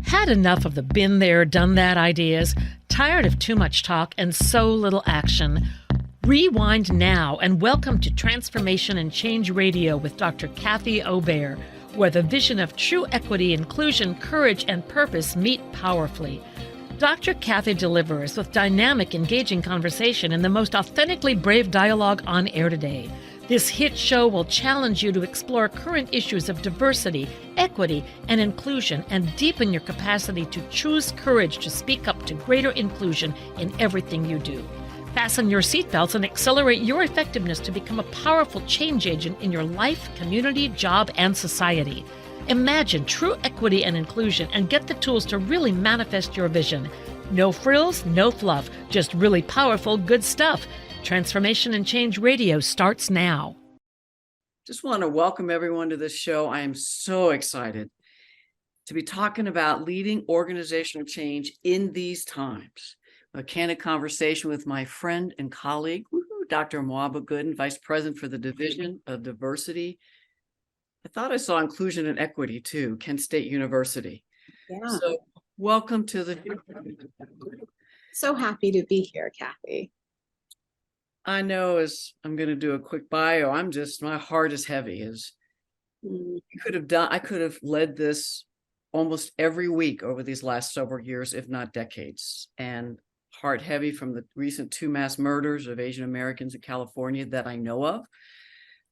Had enough of the been there, done that ideas? Tired of too much talk and so little action? Rewind now and welcome to Transformation and Change Radio with Dr. Kathy Obear, where the vision of true equity, inclusion, courage, and purpose meet powerfully. Dr. Kathy delivers with dynamic, engaging conversation and the most authentically brave dialogue on air today. This hit show will challenge you to explore current issues of diversity, equity, and inclusion and deepen your capacity to choose courage to speak up to greater inclusion in everything you do. Fasten your seatbelts and accelerate your effectiveness to become a powerful change agent in your life, community, job, and society. Imagine true equity and inclusion and get the tools to really manifest your vision. No frills, no fluff, just really powerful, good stuff. Transformation and Change Radio starts now. Just want to welcome everyone to this show. I am so excited to be talking about leading organizational change in these times. A candid conversation with my friend and colleague, Dr. Amoaba Gooden, Vice President for the Division of Diversity. I thought I saw inclusion and equity too, Kent State University. Yeah. So welcome to the... So happy to be here, Kathy. I know as I'm going to do a quick bio, my heart is heavy. I could have led this almost every week over these last several years, if not decades. And heart heavy from the recent 2 mass murders of Asian Americans in California that I know of.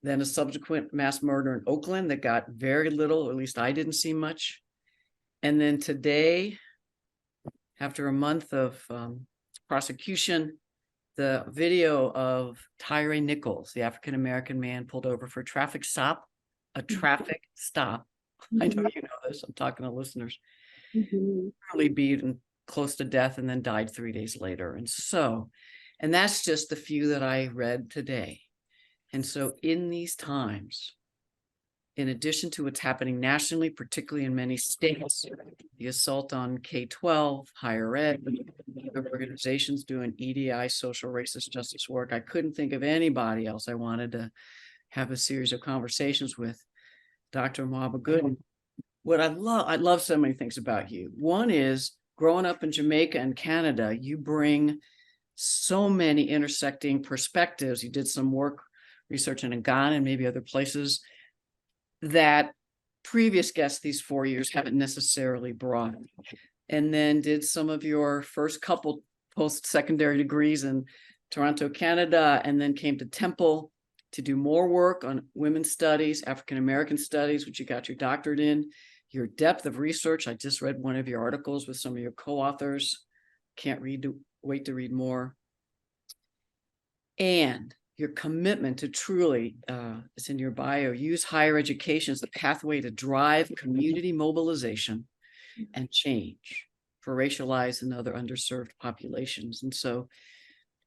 Then a subsequent mass murder in Oakland that got very little, or at least I didn't see much. And then today, after a month of prosecution, the video of Tyre Nichols, the African-American man pulled over for a traffic stop. I know you know this, I'm talking to listeners. Really beaten close to death and then died 3 days later. And that's just the few that I read today. And so in these times, in addition to what's happening nationally, particularly in many states, the assault on K-12, higher ed, organizations doing EDI, social racist justice work, I couldn't think of anybody else I wanted to have a series of conversations with. Dr. Amoaba Gooden. What I love so many things about you. One is growing up in Jamaica and Canada, you bring so many intersecting perspectives. You did some work researching in Ghana and maybe other places that previous guests these 4 years haven't necessarily brought. And then did some of your first couple post-secondary degrees in Toronto, Canada, and then came to Temple to do more work on women's studies, African-American studies, which you got your doctorate in. Your depth of research, I just read one of your articles with some of your co-authors. Can't wait to read more. And your commitment to truly, it's in your bio, use higher education as the pathway to drive community mobilization and change for racialized and other underserved populations. And so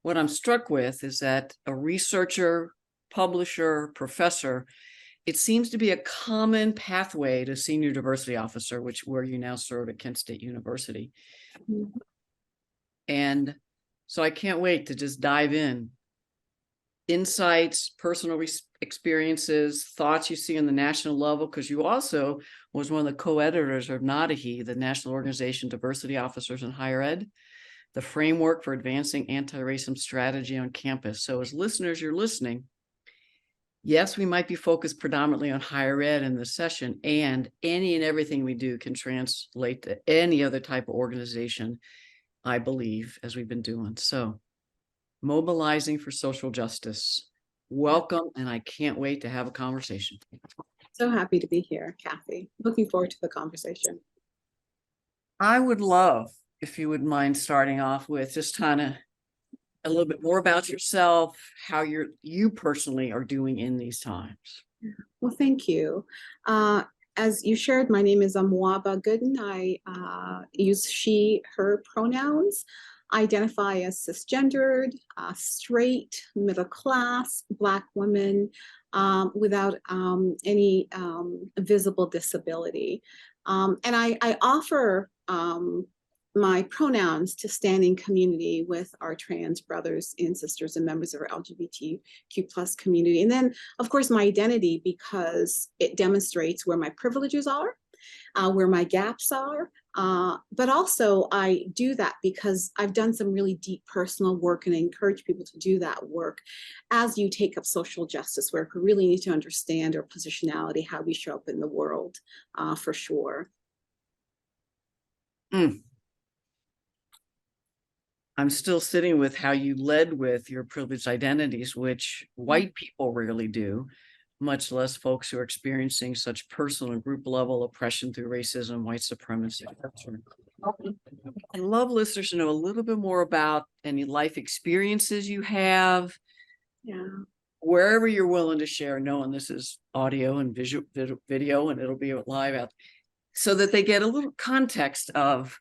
what I'm struck with is that a researcher, publisher, professor, it seems to be a common pathway to senior diversity officer, where you now serve at Kent State University. And so I can't wait to just dive in. Insights, personal experiences, thoughts you see on the national level, because you also was one of the co-editors of NADIHE, the National Organization Diversity Officers in Higher Ed, the framework for advancing anti-racism strategy on campus. So as listeners, you're listening. Yes, we might be focused predominantly on higher ed in this session, and any and everything we do can translate to any other type of organization, I believe, as we've been doing. So mobilizing for social justice. Welcome, and I can't wait to have a conversation. So happy to be here, Kathy. Looking forward to the conversation. I would love if you wouldn't mind starting off with just kind of a little bit more about yourself, how you personally are doing in these times. Well, thank you. As you shared, my name is Amoaba Gooden. I use she, her pronouns. I identify as cisgendered, straight, middle class, Black woman without any visible disability. And I offer my pronouns to stand in community with our trans brothers and sisters and members of our LGBTQ plus community. And then, of course, my identity, because it demonstrates where my privileges are, where my gaps are. But also I do that because I've done some really deep personal work, and I encourage people to do that work as you take up social justice work. We really need to understand our positionality, how we show up in the world, for sure. I'm still sitting with how you led with your privileged identities, which white people rarely do, much less folks who are experiencing such personal and group level oppression through racism, white supremacy. I'd love listeners to know a little bit more about any life experiences you have. Yeah. Wherever you're willing to share, knowing this is audio and video, and it'll be live out, so that they get a little context of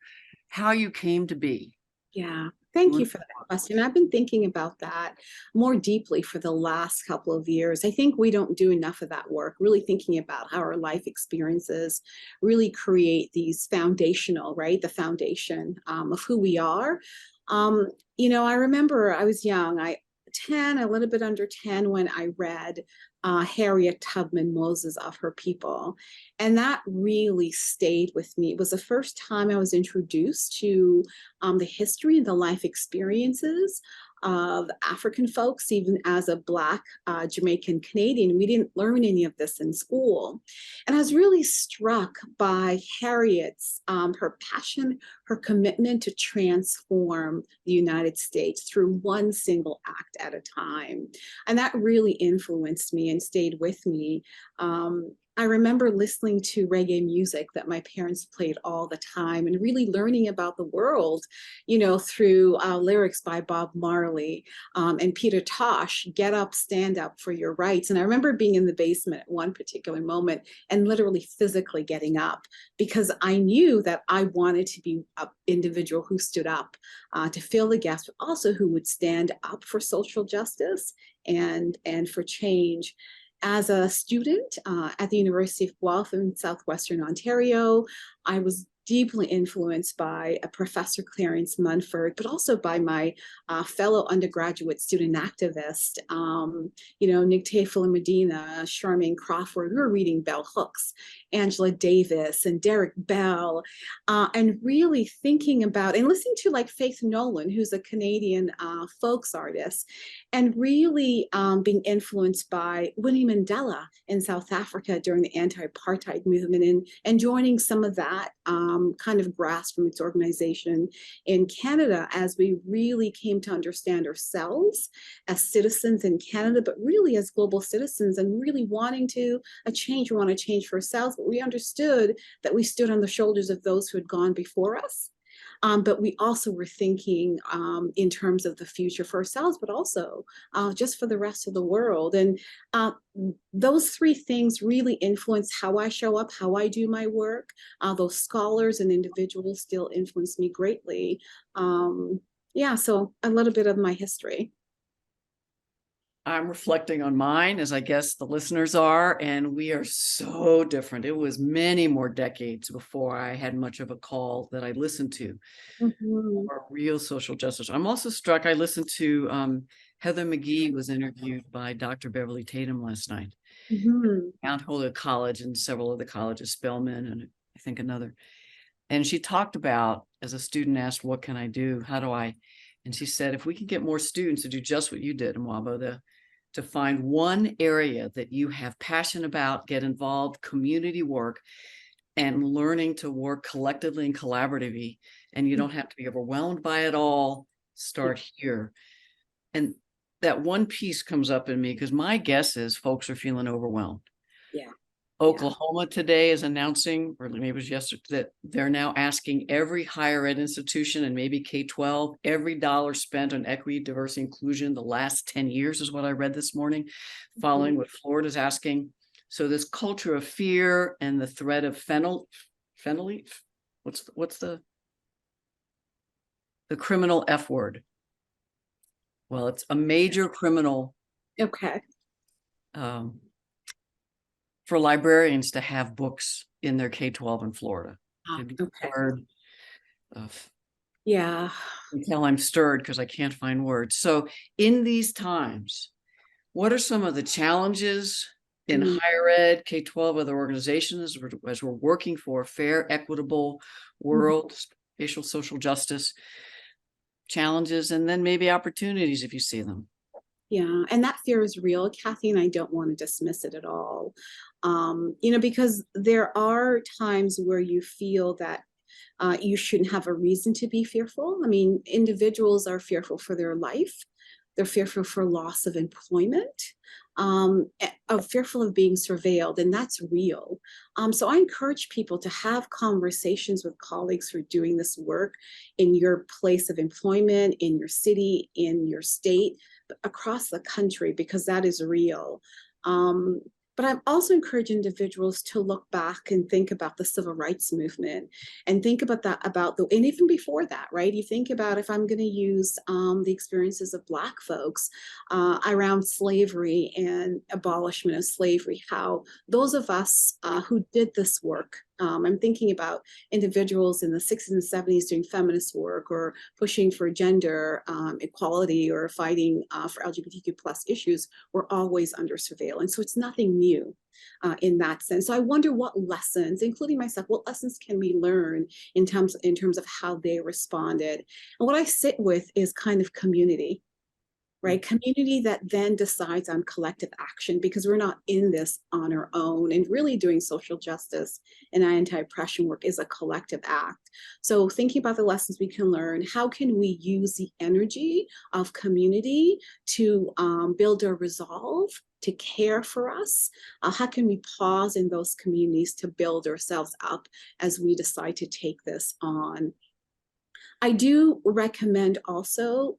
how you came to be. Yeah. Thank you for that question. I've been thinking about that more deeply for the last couple of years. I think we don't do enough of that work, really thinking about how our life experiences really create these foundational, right? The foundation of who we are. I remember I was young, a little bit under 10, when I read Harriet Tubman Moses of Her People. And that really stayed with me. It was the first time I was introduced to the history and the life experiences of African folks, even as a Black Jamaican Canadian. We didn't learn any of this in school. And I was really struck by Harriet's, her passion, her commitment to transform the United States through one single act at a time. And that really influenced me and stayed with me. I remember listening to reggae music that my parents played all the time, and really learning about the world, through lyrics by Bob Marley and Peter Tosh, Get Up, Stand Up for Your Rights. And I remember being in the basement at one particular moment and literally physically getting up, because I knew that I wanted to be an individual who stood up to fill the gaps, but also who would stand up for social justice and for change. As a student at the University of Guelph in Southwestern Ontario, I was deeply influenced by a Professor Clarence Munford, but also by my fellow undergraduate student activist, Nicté Medina, Charmaine Crawford. We were reading Bell Hooks, Angela Davis, and Derek Bell, and really thinking about and listening to like Faith Nolan, who's a Canadian folks artist, and really being influenced by Winnie Mandela in South Africa during the anti-apartheid movement, and joining some of that kind of grassroots organization in Canada, as we really came to understand ourselves as citizens in Canada, but really as global citizens, and really wanting to change. We want to change for ourselves, but we understood that we stood on the shoulders of those who had gone before us. But we also were thinking in terms of the future for ourselves, but also just for the rest of the world. And those three things really influence how I show up, how I do my work. Those scholars and individuals still influence me greatly. So a little bit of my history. I'm reflecting on mine, as I guess the listeners are, and we are so different. It was many more decades before I had much of a call that I listened to for real social justice. I'm also struck, I listened to Heather McGhee was interviewed by Dr. Beverly Tatum last night. Mount Holyoke College and several other colleges, Spelman and I think another. And she talked about, as a student asked, what can I do? How do I? And she said, if we can get more students to do just what you did, Amoaba, to find one area that you have passion about, get involved, community work, and learning to work collectively and collaboratively, and you don't have to be overwhelmed by it all, start here. And that one piece comes up in me because my guess is folks are feeling overwhelmed. Yeah. Oklahoma today is announcing, or maybe it was yesterday, that they're now asking every higher ed institution and maybe K-12, every dollar spent on equity, diversity, inclusion the last 10 years is what I read this morning, following what Florida's asking. So this culture of fear and the threat of fentanyl, what's the criminal F word? Well, it's a major criminal. Okay. For librarians to have books in their K-12 in Florida. Okay. Word of Yeah. Until I'm stirred because I can't find words. So in these times, what are some of the challenges in Mm. higher ed, K-12, other organizations, as we're working for a fair, equitable Mhm. world, spatial social justice challenges, and then maybe opportunities if you see them? Yeah, and that fear is real, Kathy, and I don't want to dismiss it at all. Because there are times where you feel that you shouldn't have a reason to be fearful. I mean, individuals are fearful for their life. They're fearful for loss of employment, are fearful of being surveilled, and that's real. So I encourage people to have conversations with colleagues who are doing this work in your place of employment, in your city, in your state, across the country, because that is real. Um, but I'm also encouraging individuals to look back and think about the civil rights movement and think about that, and even before that, right? You think about, if I'm going to use the experiences of Black folks around slavery and abolishment of slavery, how those of us who did this work, I'm thinking about individuals in the 60s and 70s doing feminist work or pushing for gender equality or fighting for LGBTQ plus issues, were always under surveillance. So it's nothing new in that sense. So I wonder what lessons, including myself, what lessons can we learn in terms of how they responded? And what I sit with is kind of community, right? Community that then decides on collective action, because we're not in this on our own. And really doing social justice and anti-oppression work is a collective act. So thinking about the lessons we can learn, how can we use the energy of community to build our resolve, to care for us? How can we pause in those communities to build ourselves up as we decide to take this on? I do recommend also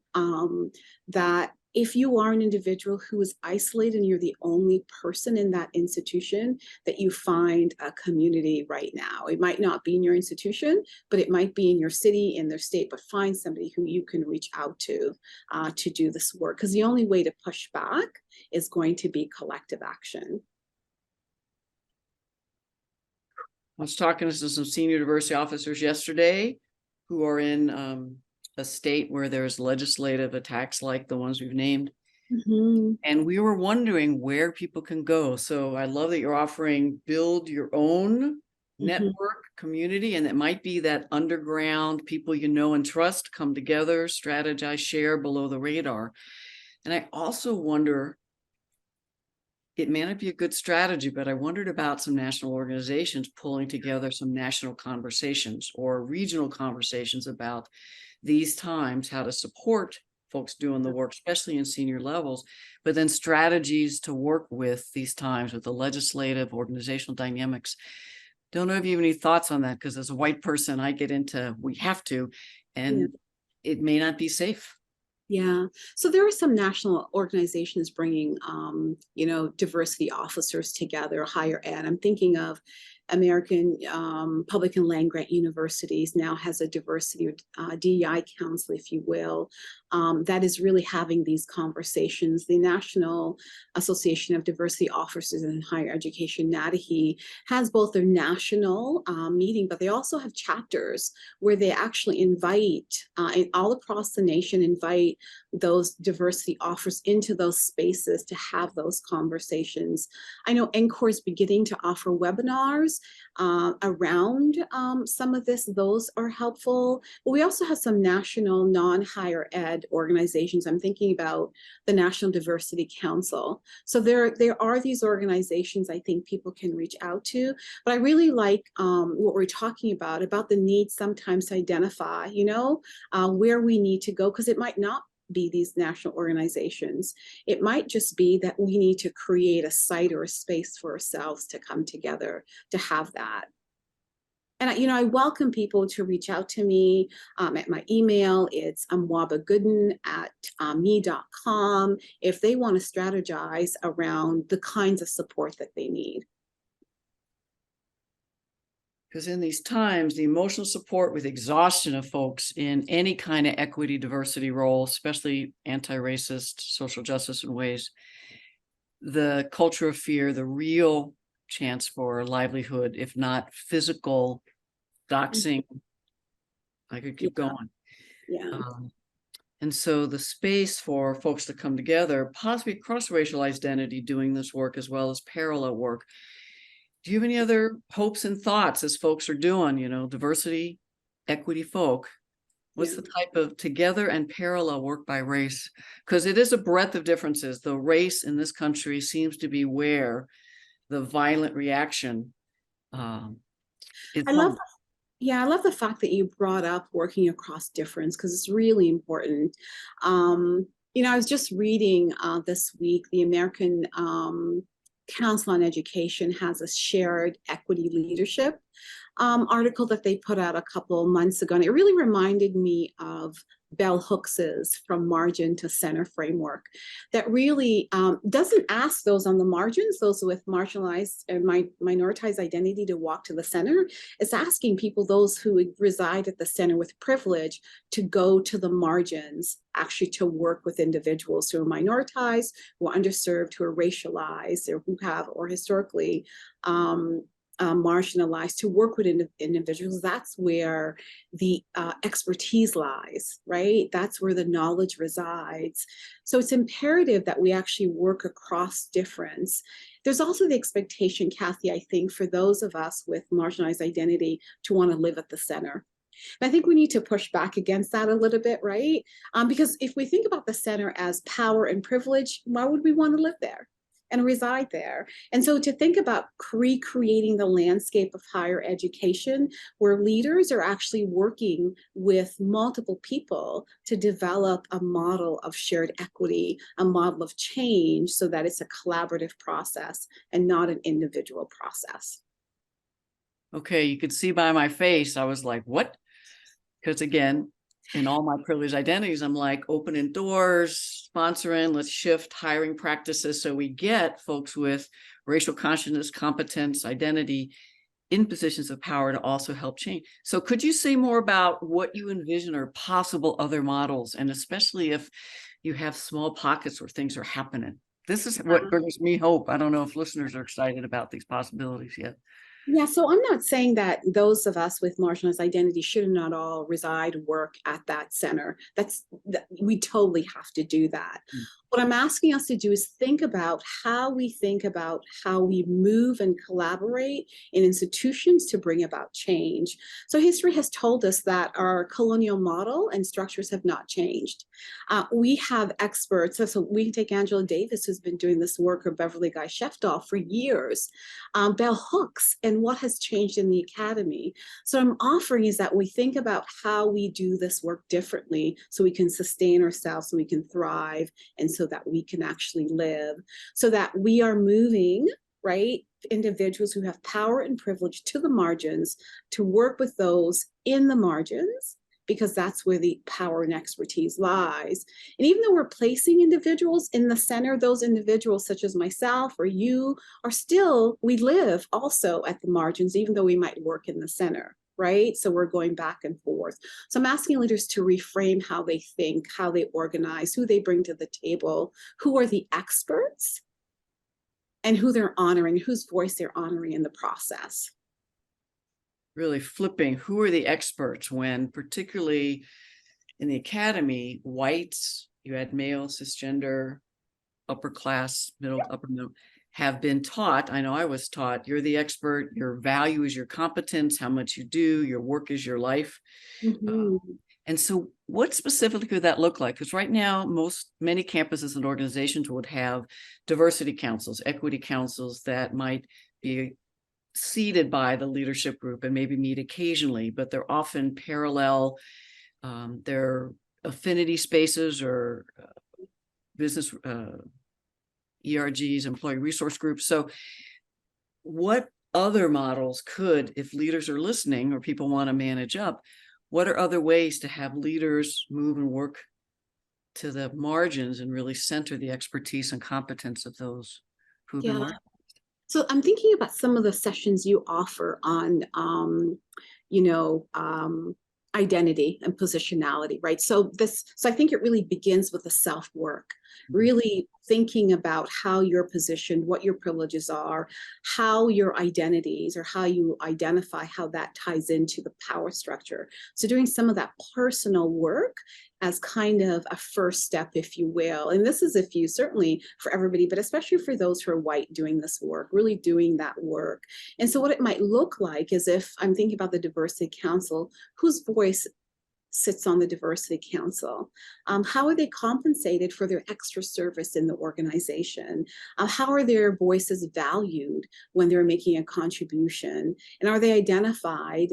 that if you are an individual who is isolated and you're the only person in that institution, that you find a community right now. It might not be in your institution, but it might be in your city, in their state, but find somebody who you can reach out to do this work. Because the only way to push back is going to be collective action. I was talking to some senior diversity officers yesterday who are in a state where there's legislative attacks like the ones we've named. Mhm. And we were wondering where people can go. So I love that you're offering build your own network community, and it might be that underground people you know and trust come together, strategize, share below the radar. And I also wonder, it may not be a good strategy, but I wondered about some national organizations pulling together some national conversations or regional conversations about these times, how to support folks doing the work, especially in senior levels, but then strategies to work with these times with the legislative organizational dynamics. Don't know if you have any thoughts on that, because as a white person, I get into we have to, Yeah. and it may not be safe. Yeah. So there are some national organizations bringing, diversity officers together, higher ed. I'm thinking of American Public and Land Grant Universities now has a diversity DEI council, if you will, that is really having these conversations. The National Association of Diversity Officers in Higher Education, NADHE, has both their national meeting, but they also have chapters where they actually invite, all across the nation, invite those diversity offers into those spaces to have those conversations. I know NCORE is beginning to offer webinars around some of this. Those are helpful. But we also have some national non-higher ed organizations. I'm thinking about the National Diversity Council. So there are these organizations I think people can reach out to. But I really like what we're talking about the need sometimes to identify, where we need to go, because it might not be these national organizations. It might just be that we need to create a site or a space for ourselves to come together to have that. And I welcome people to reach out to me at my email. It's Amoaba Gooden at me.com if they want to strategize around the kinds of support that they need. Because in these times, the emotional support with exhaustion of folks in any kind of equity, diversity role, especially anti-racist, social justice in ways, the culture of fear, the real chance for livelihood, if not physical doxing, I could keep going. Yeah. And so the space for folks to come together, possibly cross-racial identity doing this work as well as parallel work. Do you have any other hopes and thoughts as folks are doing, diversity, equity folk? What's Yeah. the type of together and parallel work by race? Because it is a breadth of differences. The race in this country seems to be where the violent reaction is I love home. Yeah, I love the fact that you brought up working across difference because it's really important. I was just reading this week, the American Council on Education has a shared equity leadership article that they put out a couple months ago. And it really reminded me of Bell Hooks's From Margin to Center framework that really doesn't ask those on the margins, those with marginalized and minoritized identity to walk to the center. It's asking people, those who reside at the center with privilege, to go to the margins, actually to work with individuals who are minoritized, who are underserved, who are racialized, or who have, or historically, marginalized, to work with individuals. That's where the expertise lies, right? That's where the knowledge resides. So it's imperative that we actually work across difference. There's also the expectation, Kathy, I think, for those of us with marginalized identity to want to live at the center. And I think we need to push back against that a little bit, right? Because if we think about the center as power and privilege, why would we want to live there and reside there? And so to think about recreating the landscape of higher education where leaders are actually working with multiple people to develop a model of shared equity, a model of change, so that it's a collaborative process and not an individual process. Okay, you could see by my face, I was like, what? Because again, in all my privileged identities, I'm like opening doors, sponsoring, let's shift hiring practices so we get folks with racial consciousness, competence, identity in positions of power to also help change. So could you say more about what you envision are possible other models, and especially if you have small pockets where things are happening? This is what brings me hope. I don't know if listeners are excited about these possibilities yet. Yeah, so I'm not saying that those of us with marginalized identity should not all reside, work at that center. We totally have to do that. What I'm asking us to do is think about how we move and collaborate in institutions to bring about change. So history has told us that our colonial model and structures have not changed. We have experts, so we can take Angela Davis, who's been doing this work, or Beverly Guy Shefdoff for years, Bell Hooks, and what has changed in the academy. So I'm offering is that we think about how we do this work differently so we can sustain ourselves, so we can thrive, and so that we can actually live, so that we are moving, right, individuals who have power and privilege to the margins to work with those in the margins, because that's where the power and expertise lies. And even though we're placing individuals in the center, those individuals such as myself or you are still, we live also at the margins, even though we might work in the center, right? So we're going back and forth. So I'm asking leaders to reframe how they think, how they organize, who they bring to the table, who are the experts, and who they're honoring, whose voice they're honoring in the process. Really flipping who are the experts, when particularly in the academy, whites, you had male, cisgender, upper class, middle, upper middle, have been taught. I know I was taught, you're the expert, your value is your competence, how much you do, your work is your life. And so what specifically could that look like? Because right now, many campuses and organizations would have diversity councils, equity councils that might be seated by the leadership group and maybe meet occasionally, but they're often parallel. They're affinity spaces or business ERGs, employee resource groups. So what other models could, if leaders are listening or people want to manage up, what are other ways to have leaders move and work to the margins and really center the expertise and competence of those who've been marginalized? So I'm thinking about some of the sessions you offer on, identity and positionality, right? So I think it really begins with the self-work. really thinking about how you're positioned, what your privileges are, how your identities or how you identify, how that ties into the power structure. So doing some of that personal work as kind of a first step, if you will. And this is if you certainly for everybody, but especially for those who are white doing this work, really doing that work. And so what it might look like is if I'm thinking about the Diversity Council, whose voice sits on the Diversity Council? How are they compensated for their extra service in the organization? How are their voices valued when they're making a contribution? And are they identified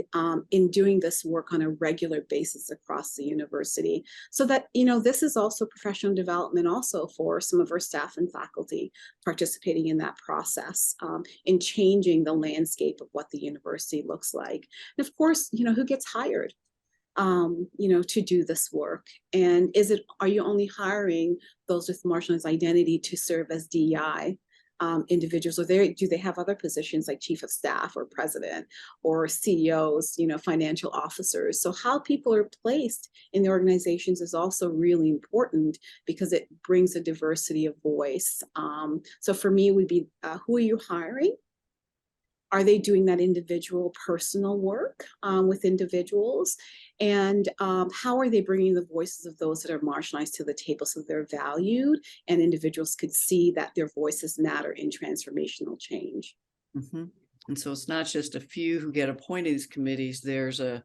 in doing this work on a regular basis across the university? So that, this is also professional development also for some of our staff and faculty participating in that process in changing the landscape of what the university looks like. And of course, who gets hired? To do this work? And are you only hiring those with marginalized identity to serve as DEI individuals, or do they have other positions like chief of staff or president or CEOs, financial officers? So how people are placed in the organizations is also really important because it brings a diversity of voice. So for me, it would be who are you hiring? Are they doing that individual personal work with individuals? And how are they bringing the voices of those that are marginalized to the table so they're valued and individuals could see that their voices matter in transformational change? Mm-hmm. And so it's not just a few who get appointed to these committees. There's a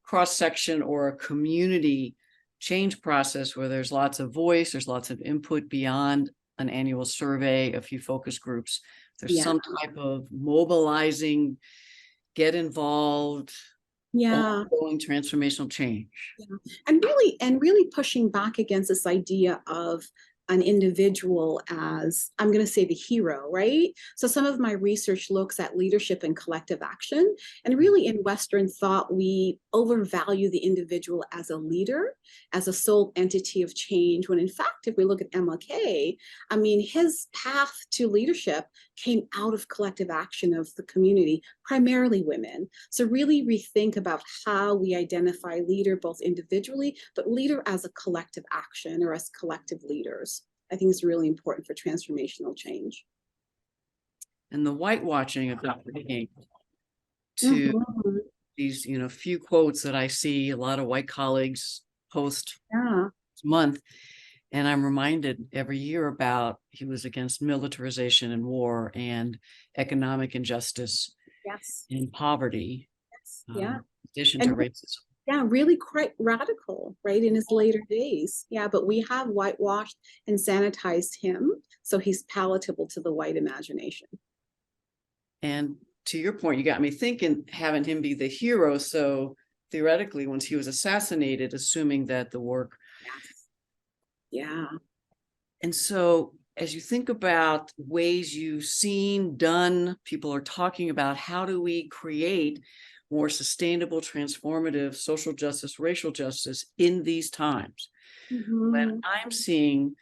cross-section or a community change process where there's lots of voice, there's lots of input beyond an annual survey, a few focus groups. There's some type of mobilizing, get involved, ongoing transformational change. And really pushing back against this idea of an individual as, I'm going to say, the hero, right? So some of my research looks at leadership and collective action. And really in Western thought, we overvalue the individual as a leader, as a sole entity of change, when in fact, if we look at MLK, his path to leadership came out of collective action of the community, primarily women. So really rethink about how we identify leader, both individually, but leader as a collective action or as collective leaders. I think is really important for transformational change. And the whitewashing of Dr. King to these, few quotes that I see a lot of white colleagues post this month. And I'm reminded every year about he was against militarization and war and economic injustice and poverty. In addition to racism. Yeah, really quite radical, right, in his later days. Yeah, but we have whitewashed and sanitized him, so he's palatable to the white imagination. And to your point, you got me thinking, having him be the hero. So theoretically, once he was assassinated, assuming that the work. Yeah. And so as you think about ways you've seen, done, people are talking about how do we create more sustainable, transformative social justice, racial justice in these times. When I'm seeing,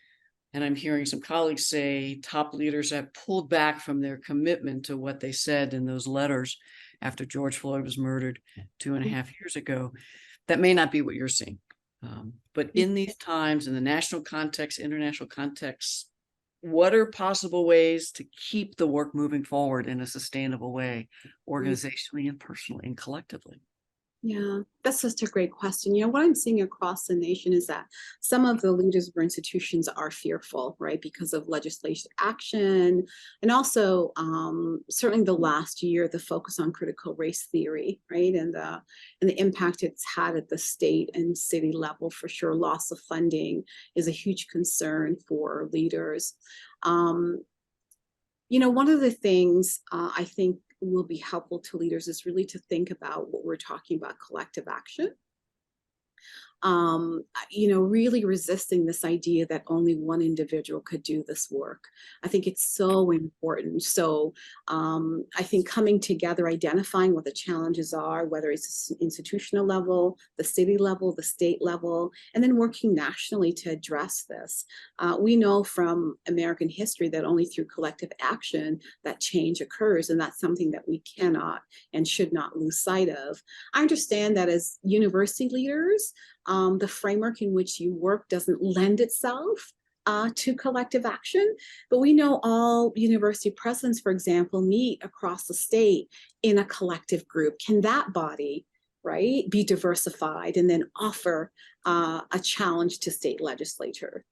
and I'm hearing some colleagues say, top leaders have pulled back from their commitment to what they said in those letters after George Floyd was murdered 2.5 years ago, that may not be what you're seeing. But in these times, in the national context, international context, what are possible ways to keep the work moving forward in a sustainable way, organizationally and personally and collectively? Yeah, that's just a great question. What I'm seeing across the nation is that some of the leaders of our institutions are fearful, right, because of legislative action. And also, certainly the last year, the focus on critical race theory, right, and the impact it's had at the state and city level, for sure. Loss of funding is a huge concern for leaders. One of the things I think will be helpful to leaders is really to think about what we're talking about, collective action. Really resisting this idea that only one individual could do this work. I think it's so important. So I think coming together, identifying what the challenges are, whether it's institutional level, the city level, the state level, and then working nationally to address this. We know from American history that only through collective action that change occurs, and that's something that we cannot and should not lose sight of. I understand that as university leaders, the framework in which you work doesn't lend itself to collective action. But we know all university presidents, for example, meet across the state in a collective group. Can that body, right, be diversified and then offer a challenge to state legislature?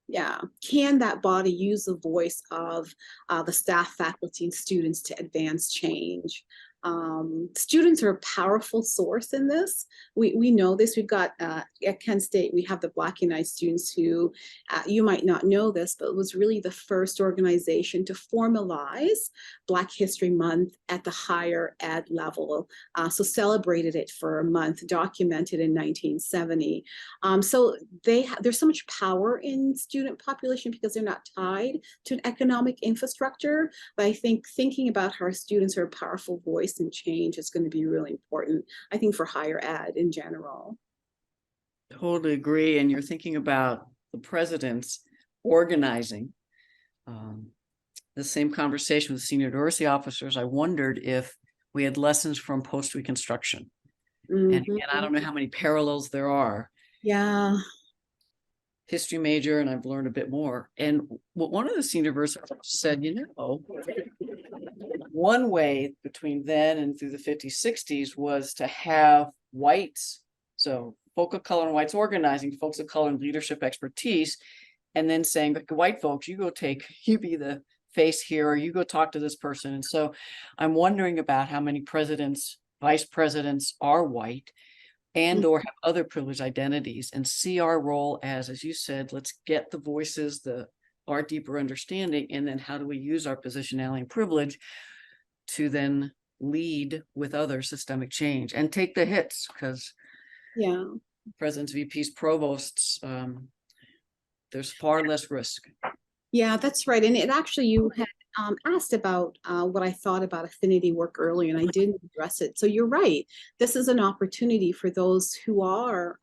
Yeah, can that body use the voice of the staff, faculty, and students to advance change? Students are a powerful source in this. We know this. We've got at Kent State, we have the Black United Students who, you might not know this, but it was really the first organization to formalize Black History Month at the higher ed level. So celebrated it for a month, documented in 1970. So there's so much power in student population because they're not tied to an economic infrastructure. But I think thinking about how our students are a powerful voice and change is going to be really important, I think, for higher ed in general. Totally agree. And you're thinking about the presidents organizing. The same conversation with senior diversity officers, I wondered if we had lessons from post-Reconstruction. And again, I don't know how many parallels there are. Yeah. History major, and I've learned a bit more. And what one of the senior diversity officers said, one way between then and through the 50s, 60s was to have whites, so folk of color and whites organizing, folks of color and leadership expertise, and then saying, but white folks, you be the face here, or you go talk to this person. And so I'm wondering about how many presidents, vice presidents are white and or have other privileged identities, and see our role as you said, let's get the voices, our deeper understanding, and then how do we use our positionality and privilege to lead with other systemic change and take the hits, because presidents, VPs, provosts, there's far less risk. Yeah, that's right. And it actually, you had asked about what I thought about affinity work earlier, and I didn't address it. So you're right. This is an opportunity for those who are,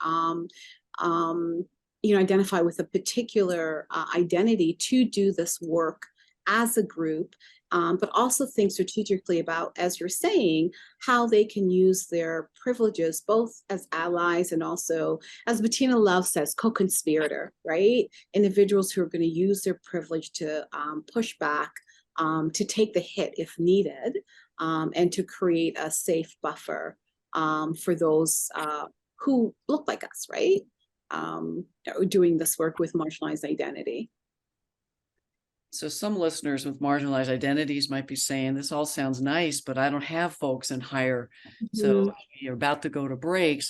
identify with a particular identity to do this work as a group, but also think strategically about, as you're saying, how they can use their privileges, both as allies and also, as Bettina Love says, co-conspirator, right? Individuals who are going to use their privilege to push back, to take the hit if needed, and to create a safe buffer for those who look like us, right? Doing this work with marginalized identity. So some listeners with marginalized identities might be saying, this all sounds nice, but I don't have folks in higher. So you're about to go to break,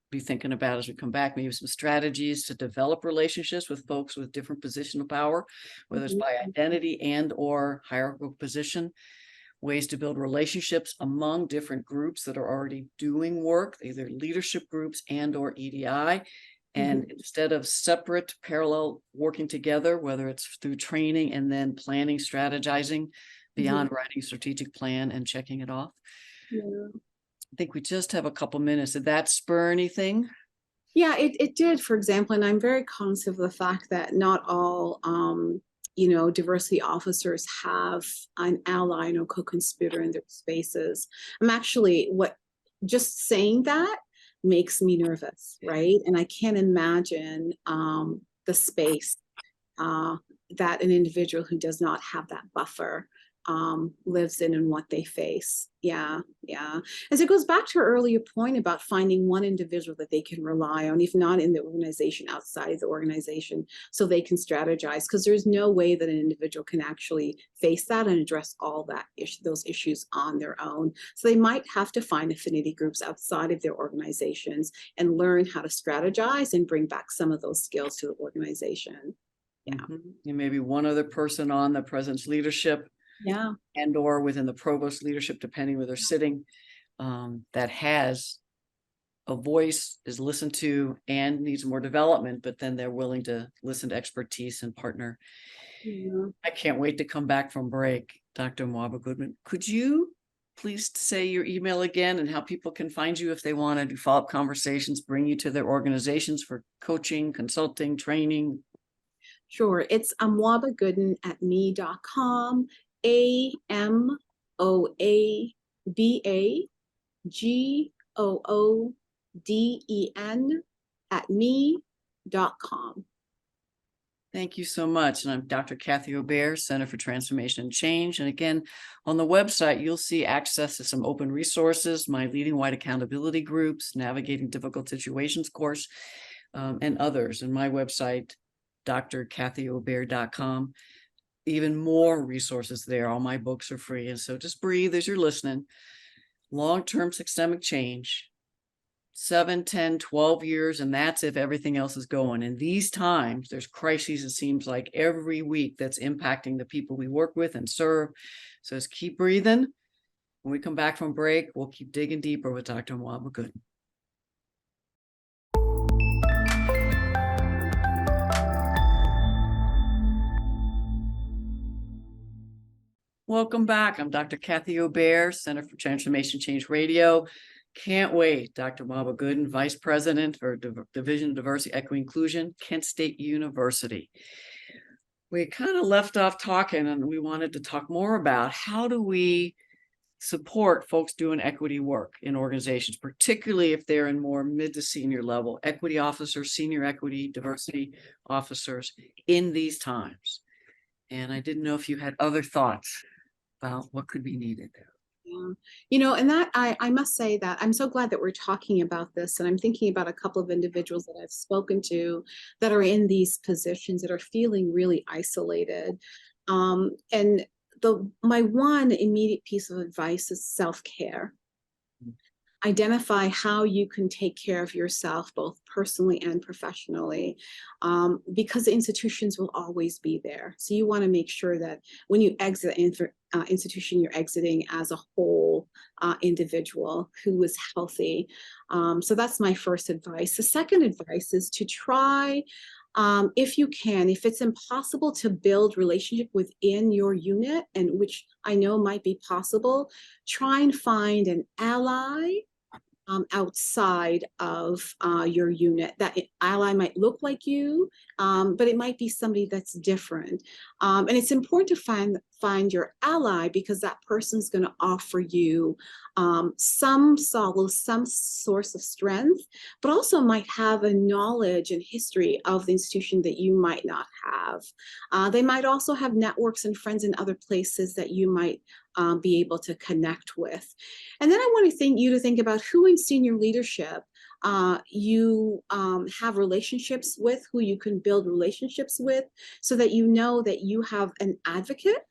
be thinking about, as we come back, maybe some strategies to develop relationships with folks with different position of power, whether it's by identity and or hierarchical position, ways to build relationships among different groups that are already doing work, either leadership groups and or EDI. And instead of separate, parallel working together, whether it's through training and then planning, strategizing beyond writing a strategic plan and checking it off. Yeah. I think we just have a couple minutes. Did that spur anything? Yeah, it did, for example, and I'm very conscious of the fact that not all diversity officers have an ally and a co-conspirator in their spaces. I'm actually, just saying that makes me nervous, right? And I can't imagine the space that an individual who does not have that buffer lives in and what they face. Yeah. As it goes back to our earlier point about finding one individual that they can rely on, if not in the organization, outside the organization, so they can strategize, because there's no way that an individual can actually face that and address all those issues on their own. So they might have to find affinity groups outside of their organizations and learn how to strategize and bring back some of those skills to the organization. Yeah. And maybe one other person on the president's leadership, and or within the provost leadership, depending where they're sitting, that has a voice, is listened to, and needs more development, but then they're willing to listen to expertise and partner. I can't wait to come back from break. Dr. Amoaba Gooden, could you please say your email again and how people can find you if they want to do follow-up conversations, bring you to their organizations for coaching, consulting, training? Sure. It's amoabagooden@me.com. AMOABAGOODEN @me.com. Thank you so much. And I'm Dr. Kathy Obear, Center for Transformation and Change. And again, on the website, you'll see access to some open resources, my Leading White Accountability Groups, Navigating Difficult Situations course, and others. And my website, drkathyobear.com. Even more resources there. All my books are free. And so just breathe as you're listening. Long-term systemic change, 7, 10, 12 years, and that's if everything else is going. In these times, there's crises, it seems like every week, that's impacting the people we work with and serve. So just keep breathing. When we come back from break, we'll keep digging deeper with Dr. Amoaba Gooden. Welcome back. I'm Dr. Kathy Obear, Center for Transformation Change Radio. Can't wait. Dr. Amoaba Gooden, Vice President for Division of Diversity, Equity, Inclusion, Kent State University. We kind of left off talking, and we wanted to talk more about how do we support folks doing equity work in organizations, particularly if they're in more mid to senior level, equity officers, senior equity, diversity officers in these times. And I didn't know if you had other thoughts about what could be needed there. Yeah, and that I must say that I'm so glad that we're talking about this, and I'm thinking about a couple of individuals that I've spoken to that are in these positions that are feeling really isolated. And my one immediate piece of advice is self-care. Identify how you can take care of yourself, both personally and professionally, because the institutions will always be there. So you want to make sure that when you exit institution, you're exiting as a whole individual who is healthy. So that's my first advice. The second advice is to try, if you can, if it's impossible to build relationship within your unit, and which I know might be possible, try and find an ally outside of your unit. That ally might look like you, but it might be somebody that's different. And it's important to find your ally, because that person's going to offer you some solace, some source of strength, but also might have a knowledge and history of the institution that you might not have. They might also have networks and friends in other places that you might be able to connect with. And then I want you to think about who in senior leadership you have relationships with, who you can build relationships with, so that you know that you have an advocate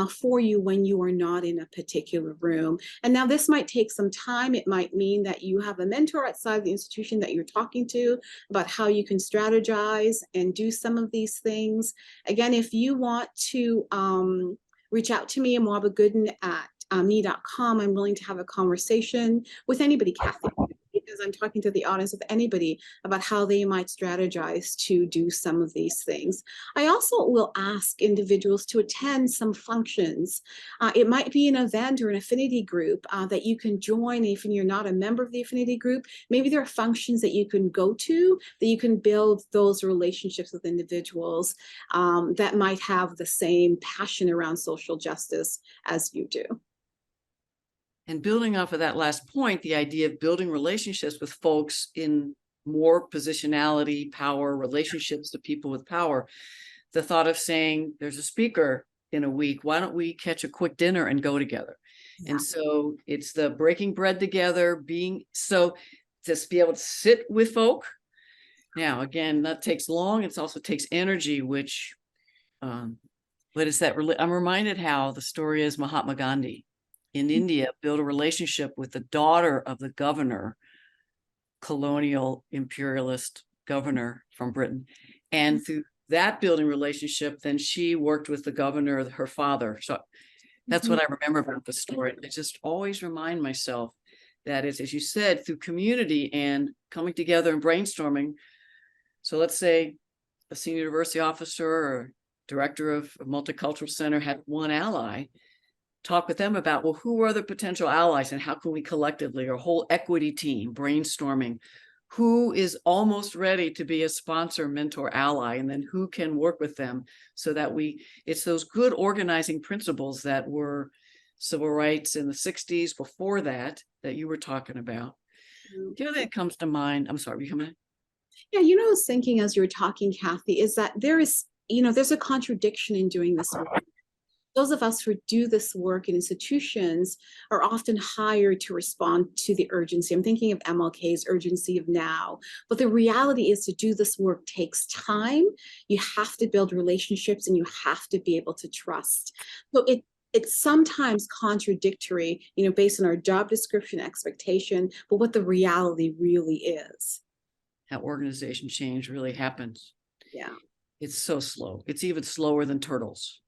for you when you are not in a particular room. And now this might take some time. It might mean that you have a mentor outside the institution that you're talking to about how you can strategize and do some of these things. Again, if you want to reach out to me, Amoaba Gooden at me.com. I'm willing to have a conversation with anybody, Kathy, because I'm talking to the audience, with anybody about how they might strategize to do some of these things. I also will ask individuals to attend some functions. It might be an event or an affinity group that you can join. If you're not a member of the affinity group, maybe there are functions that you can go to, that you can build those relationships with individuals that might have the same passion around social justice as you do. And building off of that last point, the idea of building relationships with folks in more positionality, power, relationships to people with power, the thought of saying, there's a speaker in a week, why don't we catch a quick dinner and go together? Yeah. And so it's the breaking bread together, just be able to sit with folk. Now, again, that takes long. It also takes energy, which, what is that? I'm reminded how the story is Mahatma Gandhi in India built a relationship with the daughter of the governor, colonial imperialist governor from Britain. And through that building relationship, then she worked with the governor, her father. So that's what I remember about the story. I just always remind myself that is, as you said, through community and coming together and brainstorming. So let's say a senior diversity officer or director of a multicultural center had one ally. Talk with them about, well, who are the potential allies and how can we collectively, our whole equity team, brainstorming who is almost ready to be a sponsor, mentor, ally, and then who can work with them so that it's those good organizing principles that were civil rights in the 60s before that you were talking about. The other thing that comes to mind, I'm sorry, you coming in? Yeah, I was thinking as you were talking, Kathy, is that there's a contradiction in doing this work. Those of us who do this work in institutions are often hired to respond to the urgency. I'm thinking of MLK's urgency of now. But the reality is to do this work takes time. You have to build relationships and you have to be able to trust. So it's sometimes contradictory, based on our job description expectation, but what the reality really is. How organization change really happens. Yeah. It's so slow. It's even slower than turtles.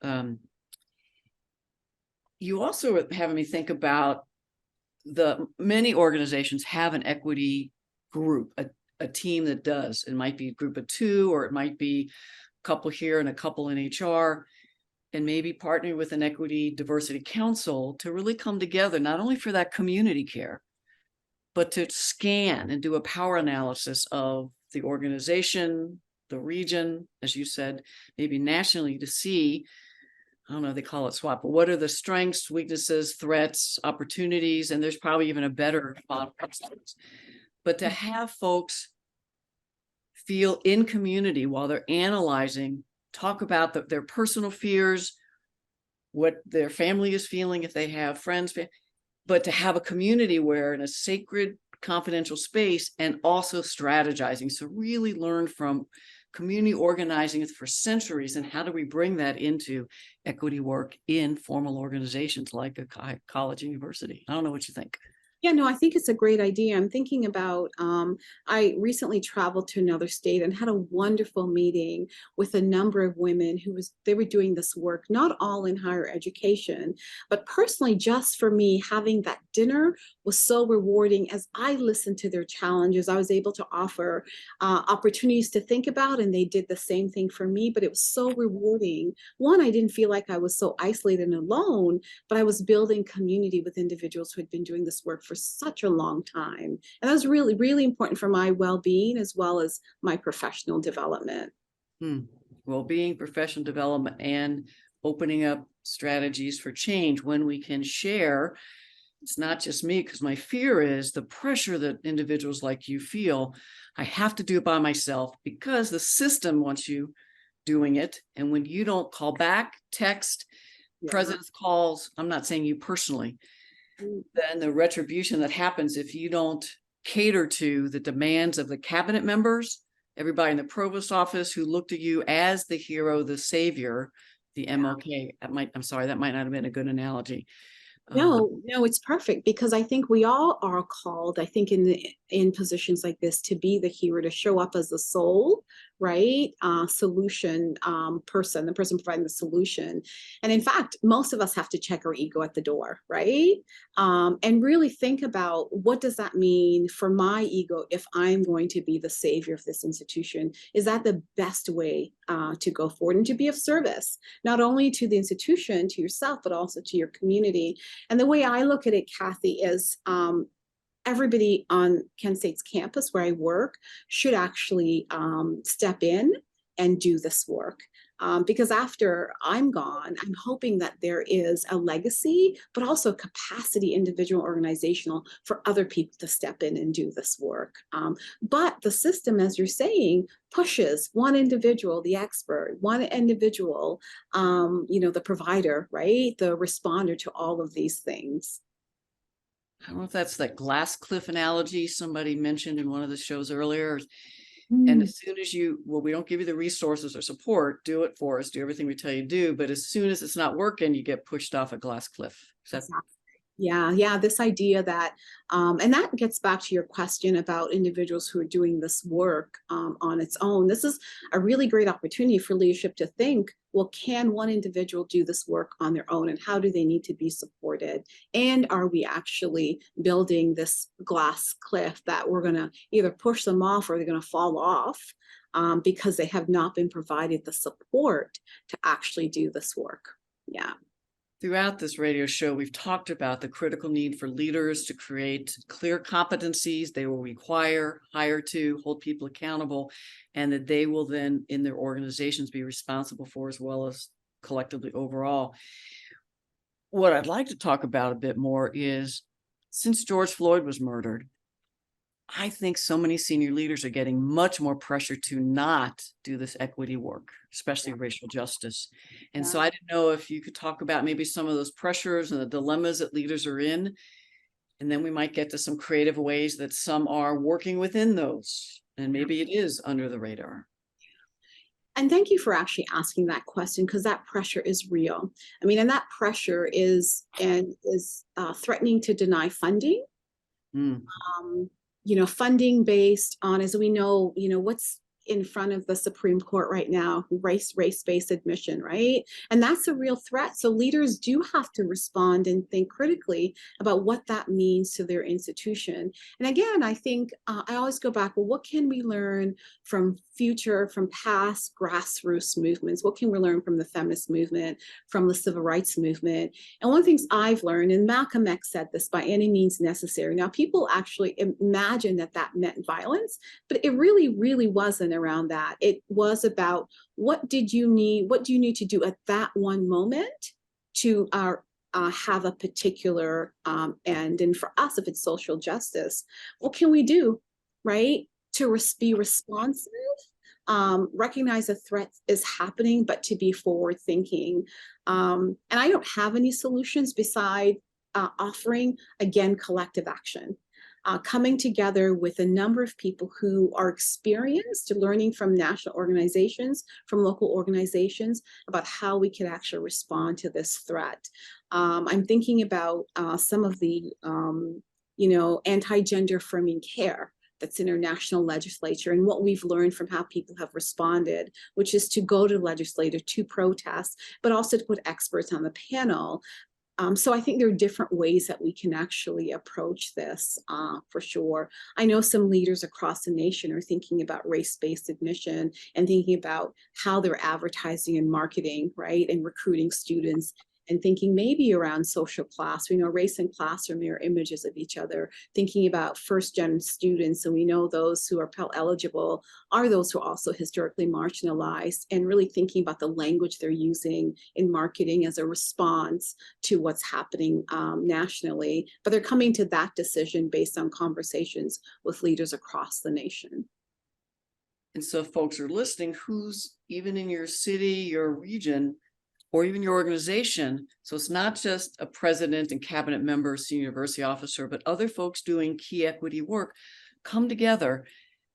You also are having me think about many organizations have an equity group, a team that does. It might be a group of two, or it might be a couple here and a couple in HR, and maybe partnering with an equity diversity council to really come together, not only for that community care, but to scan and do a power analysis of the organization, the region, as you said, maybe nationally, to see, I don't know, they call it SWOT, but what are the strengths, weaknesses, threats, opportunities, and there's probably even a better model. But to have folks feel in community while they're analyzing, talk about their personal fears, what their family is feeling, if they have friends, but to have a community where in a sacred, confidential space, and also strategizing. So really learn from community organizing for centuries, and how do we bring that into equity work in formal organizations like a college, university? I don't know what you think. Yeah, no, I think it's a great idea. I'm thinking about, I recently traveled to another state and had a wonderful meeting with a number of women they were doing this work, not all in higher education, but personally, just for me, having that dinner was so rewarding. As I listened to their challenges, I was able to offer opportunities to think about, and they did the same thing for me, but it was so rewarding. One, I didn't feel like I was so isolated and alone, but I was building community with individuals who had been doing this work for such a long time. And that was really, really important for my well-being as well as my professional development. Well-being, professional development, and opening up strategies for change when we can share. It's not just me, because my fear is the pressure that individuals like you feel. I have to do it by myself because the system wants you doing it. And when you don't call back, text, president's calls, I'm not saying you personally, then the retribution that happens if you don't cater to the demands of the cabinet members, everybody in the provost office who looked at you as the hero, the savior, the MLK. I'm sorry, that might not have been a good analogy. No, it's perfect, because I think we all are called, I think in positions like this, to be the hero, to show up as the soul, right? Solution person, the person providing the solution. And in fact, most of us have to check our ego at the door, right? And really think about, what does that mean for my ego if I'm going to be the savior of this institution? Is that the best way to go forward and to be of service, not only to the institution, to yourself, but also to your community? And the way I look at it, Kathy, is everybody on Kent State's campus where I work should actually step in and do this work. Because after I'm gone, I'm hoping that there is a legacy, but also capacity, individual, organizational, for other people to step in and do this work. But the system, as you're saying, pushes one individual, the expert, one individual, the provider, right? The responder to all of these things. I don't know if that's that glass cliff analogy somebody mentioned in one of the shows earlier. And as soon as we don't give you the resources or support, do it for us, do everything we tell you to do. But as soon as it's not working, you get pushed off a glass cliff. Exactly. Yeah, this idea that, and that gets back to your question about individuals who are doing this work on its own. This is a really great opportunity for leadership to think, well, can one individual do this work on their own, and how do they need to be supported? And are we actually building this glass cliff that we're going to either push them off, or they're going to fall off because they have not been provided the support to actually do this work? Yeah. Throughout this radio show, we've talked about the critical need for leaders to create clear competencies they will require, hire to, hold people accountable, and that they will then in their organizations be responsible for, as well as collectively overall. What I'd like to talk about a bit more is, since George Floyd was murdered, I think so many senior leaders are getting much more pressure to not do this equity work, especially racial justice. And so I didn't know if you could talk about maybe some of those pressures and the dilemmas that leaders are in. And then we might get to some creative ways that some are working within those. And maybe it is under the radar. And thank you for actually asking that question, because that pressure is real. I mean, and that pressure is threatening to deny funding. Mm. Funding based on, as we know, what's in front of the Supreme Court right now, race-based admission, right? And that's a real threat. So leaders do have to respond and think critically about what that means to their institution. And again, I think I always go back, well, what can we learn from past grassroots movements? What can we learn from the feminist movement, from the civil rights movement? And one of the things I've learned, and Malcolm X said this, by any means necessary. Now, people actually imagine that meant violence, but it really, really wasn't around that. It was about what do you need to do at that one moment to have a particular end. And for us, if it's social justice, what can we do, right? To be responsive, recognize a threat is happening, but to be forward thinking. And I don't have any solutions beside offering, again, collective action. Coming together with a number of people who are experienced, learning from national organizations, from local organizations, about how we can actually respond to this threat. I'm thinking about some of the, anti-gender affirming care that's in our national legislature, and what we've learned from how people have responded, which is to go to the legislature to protest, but also to put experts on the panel. So I think there are different ways that we can actually approach this, for sure. I know some leaders across the nation are thinking about race-based admission and thinking about how they're advertising and marketing, right, and recruiting students, and thinking maybe around social class. We know race and class are mirror images of each other, thinking about first-gen students, and we know those who are Pell eligible are those who are also historically marginalized, and really thinking about the language they're using in marketing as a response to what's happening nationally. But they're coming to that decision based on conversations with leaders across the nation. And so folks are listening, who's even in your city, your region, or even your organization. So it's not just a president and cabinet member, senior university officer, but other folks doing key equity work. Come together,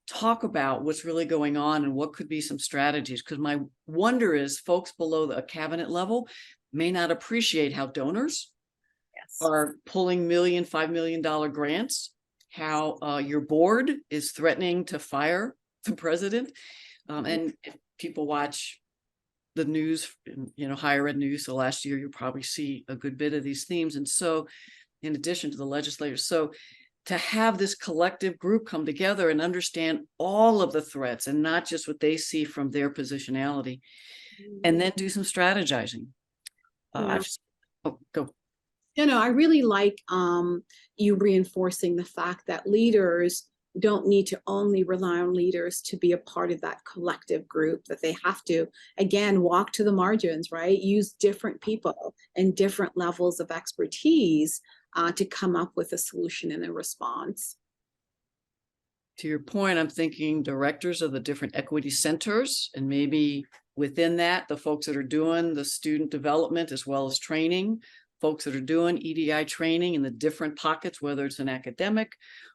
talk about what's really going on and what could be some strategies. Because my wonder is folks below the cabinet level may not appreciate how donors are pulling $5 million grants, how your board is threatening to fire the president. And if people watch the news, higher ed news, the last year, you'll probably see a good bit of these themes. And so in addition to the legislators, so to have this collective group come together and understand all of the threats and not just what they see from their positionality, and then do some strategizing. Go. I really like you reinforcing the fact that leaders don't need to only rely on leaders to be a part of that collective group, that they have to, again, walk to the margins, right? Use different people and different levels of expertise to come up with a solution and a response. To your point, I'm thinking directors of the different equity centers, and maybe within that, the folks that are doing the student development as well as training, folks that are doing EDI training in the different pockets, whether it's an academic,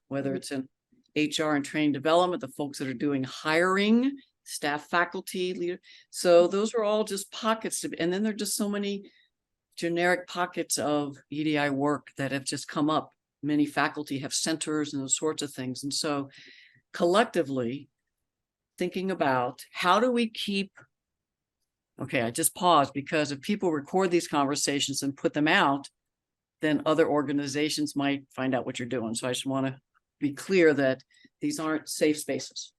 whether it's in HR and training development, the folks that are doing hiring, staff, faculty, leader. So those are all just pockets. And then there are just so many generic pockets of EDI work that have just come up. Many faculty have centers and those sorts of things. And so collectively thinking about how do we keep, okay, I just paused because if people record these conversations and put them out, then other organizations might find out what you're doing. So I just want to be clear that these aren't safe spaces.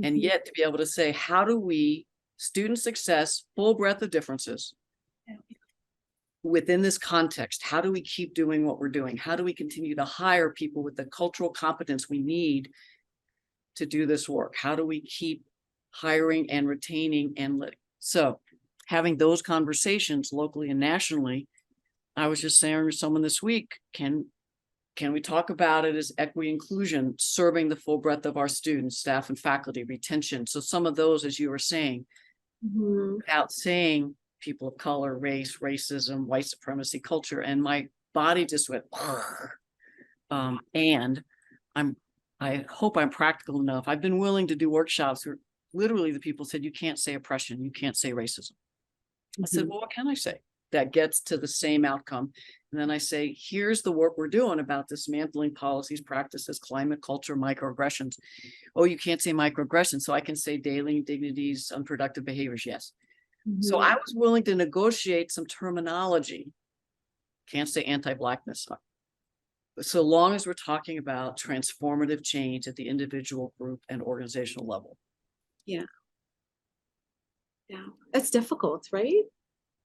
And yet to be able to say, how do we, student success, full breadth of differences within this context, how do we keep doing what we're doing? How do we continue to hire people with the cultural competence we need to do this work? How do we keep hiring and retaining and letting? So having those conversations locally and nationally, I was just saying to someone this week, can Can we talk about it as equity inclusion, serving the full breadth of our students, staff, and faculty, retention? So some of those, as you were saying, without saying people of color, race, racism, white supremacy, culture, and my body just went, and I hope I'm practical enough. I've been willing to do workshops where literally the people said, you can't say oppression, you can't say racism. I said, well, what can I say that gets to the same outcome? And then I say, here's the work we're doing about dismantling policies, practices, climate, culture, microaggressions. Oh, you can't say microaggressions. So I can say daily indignities, unproductive behaviors. Yes. So I was willing to negotiate some terminology. Can't say anti-Blackness. So long as we're talking about transformative change at the individual, group, and organizational level. Yeah. That's difficult, right?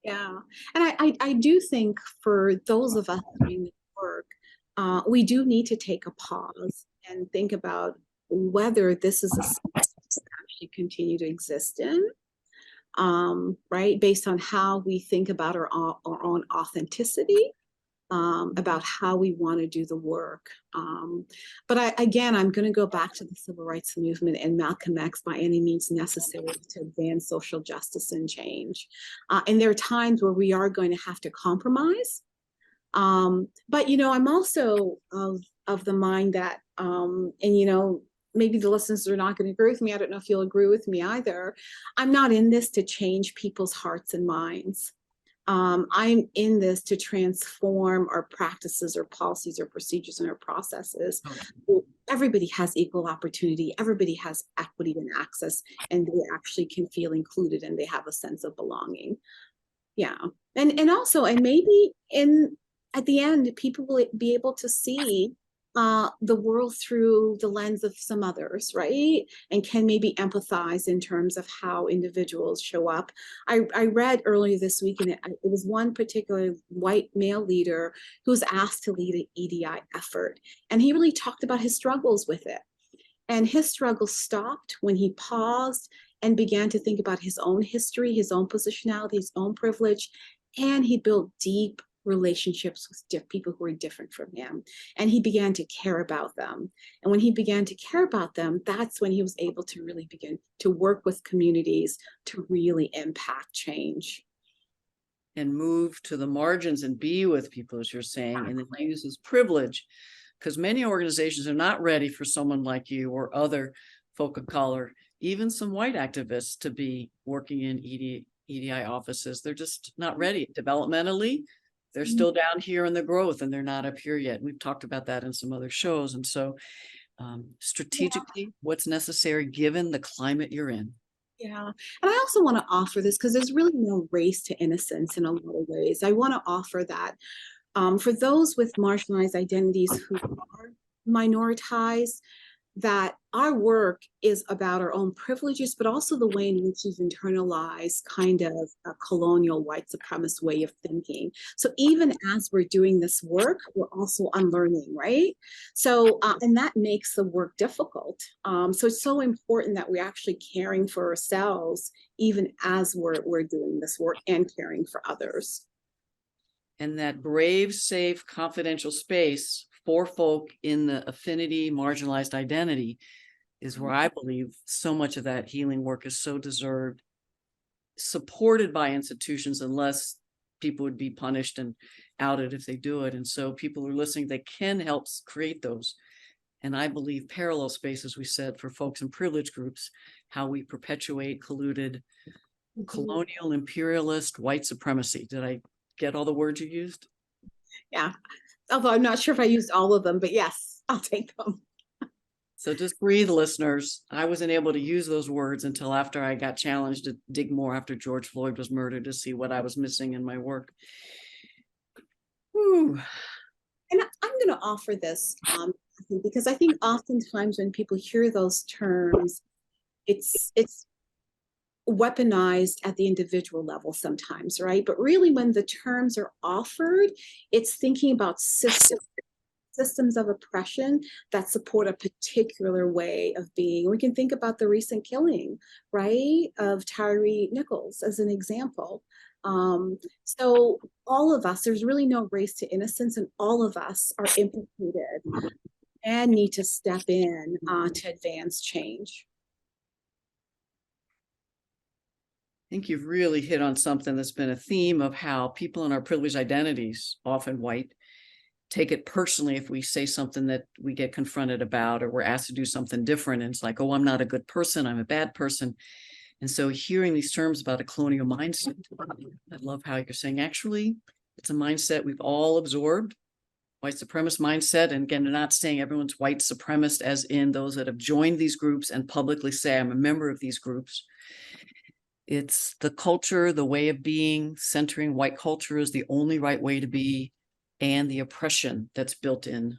Yeah. And I do think for those of us doing the work, we do need to take a pause and think about whether this is a space to actually continue to exist in, right? Based on how we think about our own authenticity, about how we want to do the work. But again, I'm going to go back to the civil rights movement and Malcolm X by any means necessary to advance social justice and change. And there are times where we are going to have to compromise. But, you know, I'm also of the mind that, and, you know, maybe the listeners are not going to agree with me. I don't know if you'll agree with me either. I'm not in this to change people's hearts and minds. I'm in this to transform our practices or policies or procedures and our processes. Everybody has equal opportunity. Everybody has equity and access, and they actually can feel included and they have a sense of belonging. Yeah. And also, and maybe at the end, people will be able to see the world through the lens of some others, right? And can maybe empathize in terms of how individuals show up. I read earlier this week, and it was one particular white male leader who was asked to lead an EDI effort. And he really talked about his struggles with it. And his struggles stopped when he paused and began to think about his own history, his own positionality, his own privilege. And he built deep relationships with people who are different from him. And he began to care about them. And when he began to care about them, that's when he was able to really begin to work with communities to really impact change. And move to the margins and be with people, as you're saying, and then use his privilege. Because many organizations are not ready for someone like you or other folk of color, even some white activists, to be working in EDI offices. They're just not ready developmentally. They're still down here in the growth and they're not up here yet. We've talked about that in some other shows. And so strategically, what's necessary given the climate you're in. Yeah. And I also want to offer this because there's really no race to innocence in a lot of ways. I want to offer that for those with marginalized identities who are minoritized, that our work is about our own privileges, but also the way in which we've internalized kind of a colonial white supremacist way of thinking. So even as we're doing this work, we're also unlearning, right? So, and that makes the work difficult. So it's so important that we're actually caring for ourselves, even as we're doing this work and caring for others. And that brave, safe, confidential space for folk in the affinity, marginalized identity is where I believe so much of that healing work is so deserved, supported by institutions, unless people would be punished and outed if they do it. And so people who are listening, they can help create those. And I believe parallel spaces, we said, for folks in privilege groups, how we perpetuate colluded colonial, imperialist, white supremacy. Did I get all the words you used? Yeah. Although I'm not sure if I used all of them, but yes, I'll take them. So just breathe, listeners. I wasn't able to use those words until after I got challenged to dig more after George Floyd was murdered to see what I was missing in my work. Whew. And I'm going to offer this because I think oftentimes when people hear those terms, it's weaponized at the individual level sometimes, right? But really when the terms are offered, it's thinking about systems of oppression that support a particular way of being. We can think about the recent killing, right, of Tyree Nichols as an example. So all of us, there's really no race to innocence, and all of us are implicated and need to step in to advance change. I think you've really hit on something that's been a theme of how people in our privileged identities, often white, take it personally if we say something that we get confronted about, or we're asked to do something different. And it's like, oh, I'm not a good person, I'm a bad person. And so hearing these terms about a colonial mindset, I love how you're saying, actually, it's a mindset we've all absorbed, white supremacist mindset. And again, they're not saying everyone's white supremacist as in those that have joined these groups and publicly say, I'm a member of these groups. It's the culture, the way of being, centering white culture is the only right way to be, and the oppression that's built in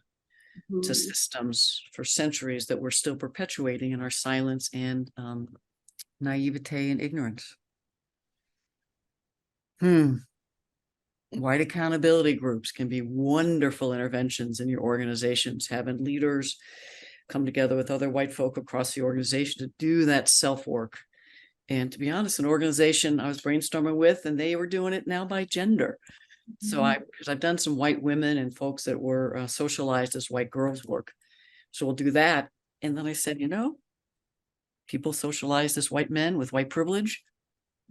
to systems for centuries that we're still perpetuating in our silence and naivete and ignorance. White accountability groups can be wonderful interventions in your organizations, having leaders come together with other white folk across the organization to do that self-work. And to be honest, an organization I was brainstorming with, and they were doing it now by gender. So because I've done some white women and folks that were socialized as white girls work. So we'll do that. And then I said, people socialized as white men with white privilege,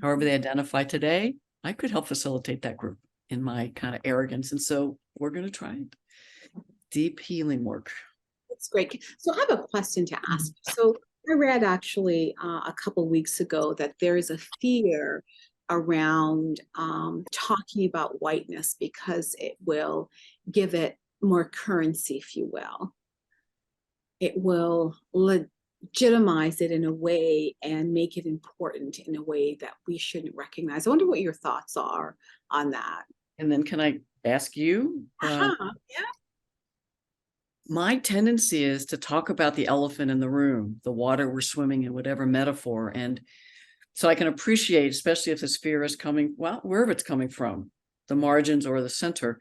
however they identify today, I could help facilitate that group in my kind of arrogance. And so we're going to try it. Deep healing work. That's great. So I have a question to ask. So I read actually a couple weeks ago that there is a fear around talking about whiteness because it will give it more currency, if you will. It will legitimize it in a way and make it important in a way that we shouldn't recognize. I wonder what your thoughts are on that. And then can I ask you? Yeah. My tendency is to talk about the elephant in the room, the water we're swimming in, whatever metaphor. And so I can appreciate, especially if this fear is coming, well, wherever it's coming from, the margins or the center.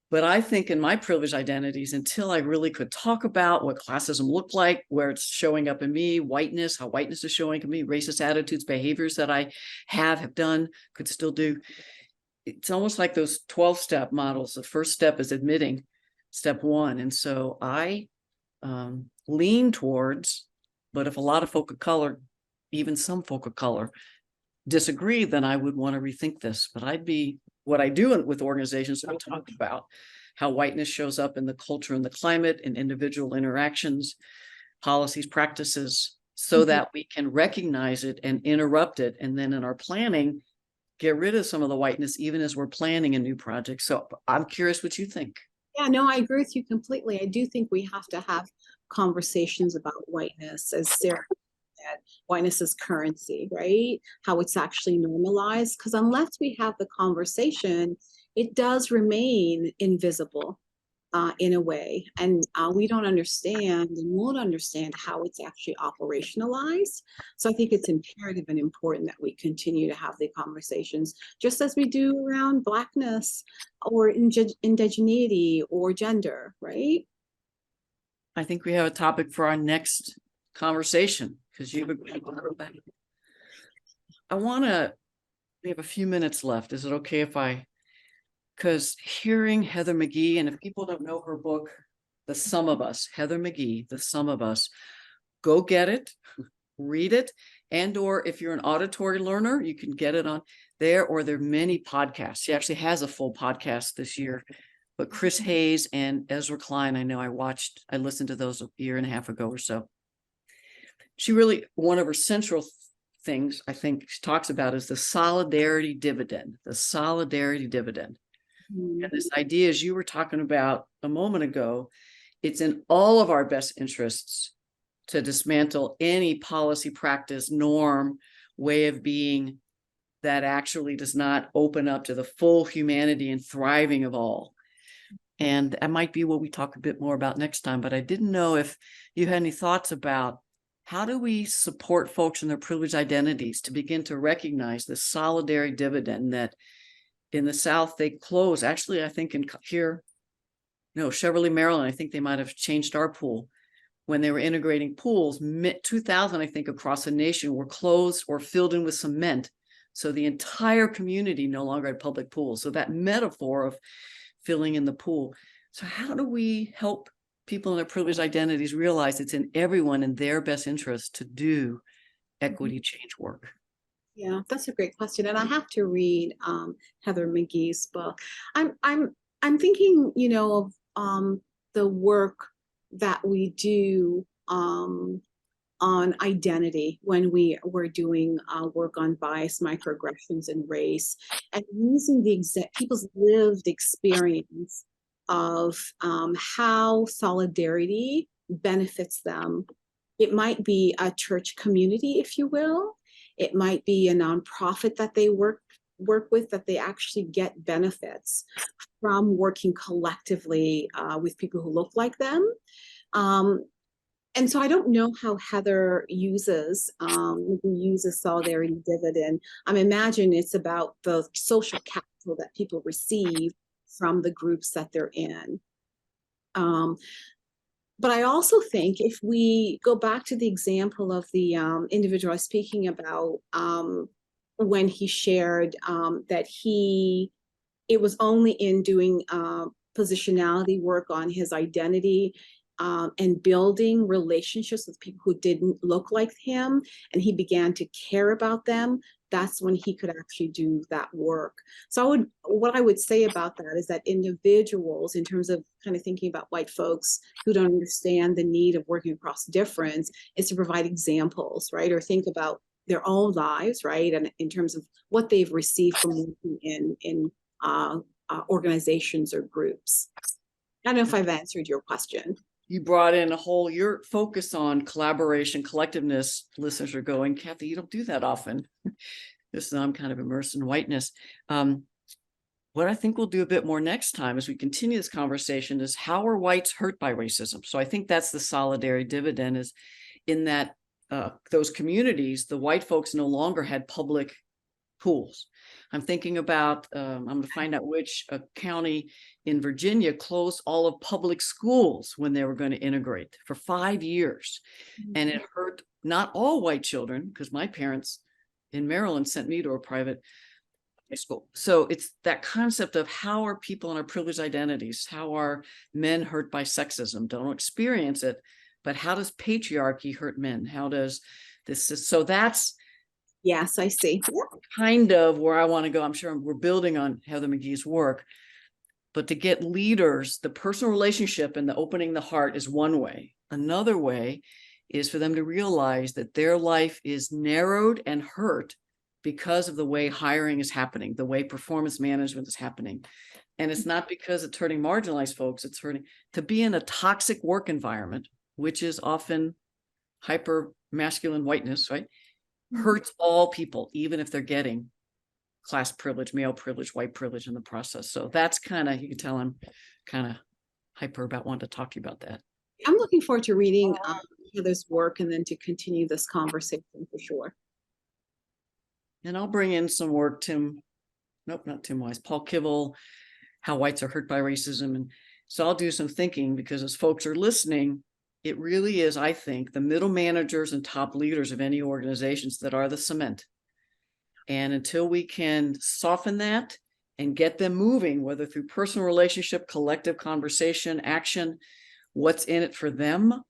But I think in my privileged identities, until I really could talk about what classism looked like, where it's showing up in me, whiteness, how whiteness is showing up in me, racist attitudes, behaviors that I have done, could still do. It's almost like those 12-step models. The first step is admitting step one. And so I lean towards, but if a lot of folk of color, even some folk of color, disagree, then I would want to rethink this. But what I do with organizations that I talked about, how whiteness shows up in the culture and the climate and individual interactions, policies, practices, so that we can recognize it and interrupt it. And then in our planning, get rid of some of the whiteness, even as we're planning a new project. So I'm curious what you think. Yeah, no, I agree with you completely. I do think we have to have conversations about whiteness, as Sarah said, whiteness as currency, right? How it's actually normalized. Because unless we have the conversation, it does remain invisible in a way. And we don't understand and won't understand how it's actually operationalized. So I think it's imperative and important that we continue to have the conversations, just as we do around Blackness or indigeneity or gender, right? I think we have a topic for our next conversation, because you've agreed with that. We have a few minutes left. Is it okay if because hearing Heather McGhee, and if people don't know her book, The Sum of Us, Heather McGhee, The Sum of Us, go get it, read it. And or if you're an auditory learner, you can get it on there, or there are many podcasts. She actually has a full podcast this year. But Chris Hayes and Ezra Klein, I know I listened to those a year and a half ago or so. One of her central things I think she talks about is the solidarity dividend, And this idea, as you were talking about a moment ago, it's in all of our best interests to dismantle any policy, practice, norm, way of being that actually does not open up to the full humanity and thriving of all. And that might be what we talk a bit more about next time. But I didn't know if you had any thoughts about how do we support folks in their privileged identities to begin to recognize the solidarity dividend that in the South they close. Actually, I think Cheverly, Maryland, I think they might have changed our pool when they were integrating pools. 2000, I think, across the nation were closed or filled in with cement So the entire community no longer had public pools. So that metaphor of filling in the pool. So how do we help people in their privileged identities realize it's in everyone in their best interest to do equity change work? Yeah, that's a great question, and I have to read Heather McGee's book. I'm thinking, of the work that we do on identity when we were doing work on bias, microaggressions, and race, and using the people's lived experience of how solidarity benefits them. It might be a church community, if you will. It might be a nonprofit that they work with, that they actually get benefits from working collectively with people who look like them. And so I don't know how Heather uses solidarity dividend. I imagine it's about the social capital that people receive from the groups that they're in. But I also think if we go back to the example of the individual I was speaking about, when he shared that it was only in doing positionality work on his identity and building relationships with people who didn't look like him, and he began to care about them, that's when he could actually do that work. So what I would say about that is that individuals, in terms of kind of thinking about white folks who don't understand the need of working across difference, is to provide examples, right? Or think about their own lives, right? And in terms of what they've received from working in organizations or groups. I don't know if I've answered your question. You brought in your focus on collaboration, collectiveness. Listeners are going, Kathy, you don't do that often. I'm kind of immersed in whiteness. What I think we'll do a bit more next time as we continue this conversation is how are whites hurt by racism? So I think that's the solidarity dividend, is in that those communities, the white folks no longer had public pools. I'm thinking about, I'm going to find out which county in Virginia closed all of public schools when they were going to integrate for 5 years. And it hurt not all white children, because my parents in Maryland sent me to a private high school. So it's that concept of how are people in our privileged identities, how are men hurt by sexism? Don't experience it, but how does patriarchy hurt men? How does this, so that's, yes, I see. Kind of where I want to go. I'm sure we're building on Heather McGee's work, but to get leaders, the personal relationship and the opening the heart is one way. Another way is for them to realize that their life is narrowed and hurt because of the way hiring is happening, the way performance management is happening. And it's not because it's hurting marginalized folks, it's hurting to be in a toxic work environment, which is often hyper masculine whiteness, right? Hurts all people, even if they're getting class privilege, male privilege, white privilege in the process. So that's kind of, you can tell I'm kind of hyper about wanting to talk to you about that. I'm looking forward to reading Heather's work and then to continue this conversation for sure. And I'll bring in some work, not Tim Wise, Paul Kivel, How Whites Are Hurt by Racism. And so I'll do some thinking, because as folks are listening, it really is, I think, the middle managers and top leaders of any organizations that are the cement. And until we can soften that and get them moving, whether through personal relationship, collective conversation, action, what's in it for them,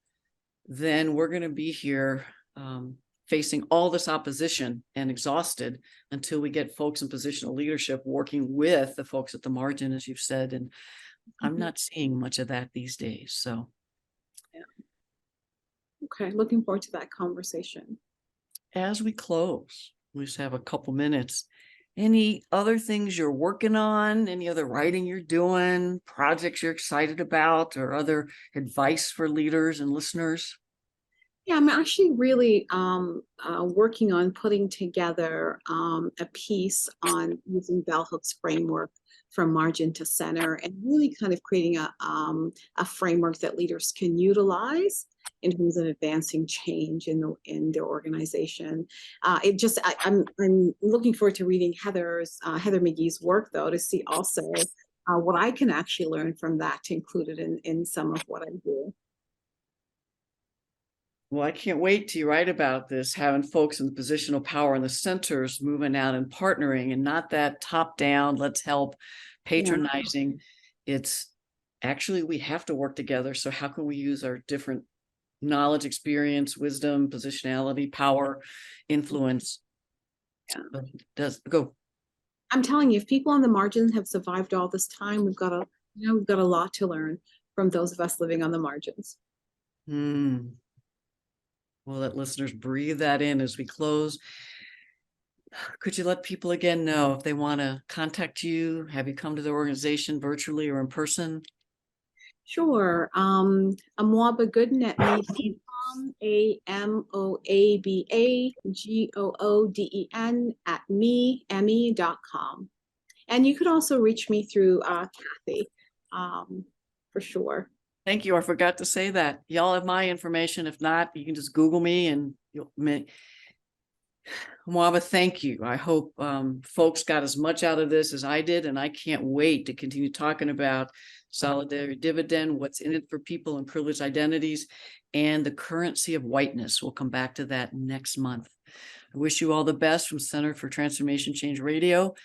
then we're going to be here facing all this opposition and exhausted until we get folks in positional leadership working with the folks at the margin, as you've said. And I'm not seeing much of that these days. So. Yeah. Okay, looking forward to that conversation. As we close, we just have a couple minutes. Any other things you're working on? Any other writing you're doing? Projects you're excited about, or other advice for leaders and listeners? Yeah, I'm actually really working on putting together a piece on using Bell Hooks framework from margin to center, and really kind of creating a framework that leaders can utilize in terms of advancing change in their organization. I'm looking forward to reading Heather McGee's work, though, to see also what I can actually learn from that to include it in some of what I do. Well, I can't wait to write about this, having folks in the position of power in the centers moving out and partnering, and not that top down, let's help, patronizing. It's actually, we have to work together. So how can we use our different knowledge, experience, wisdom, positionality, power, influence? Does go. I'm telling you, if people on the margins have survived all this time, we've got a lot to learn from those of us living on the margins. We'll let listeners breathe that in as we close. Could you let people again know if they want to contact you? Have you come to the organization virtually or in person? Sure. Amoaba Gooden at me.com, AMOABA GOODEN at me.com. And you could also reach me through Kathy, for sure. Thank you. I forgot to say that. Y'all have my information. If not, you can just Google me and you'll meet. Amoaba, thank you. I hope folks got as much out of this as I did, and I can't wait to continue talking about solidarity dividend, what's in it for people and privileged identities, and the currency of whiteness. We'll come back to that next month. I wish you all the best from Center for Transformation Change Radio.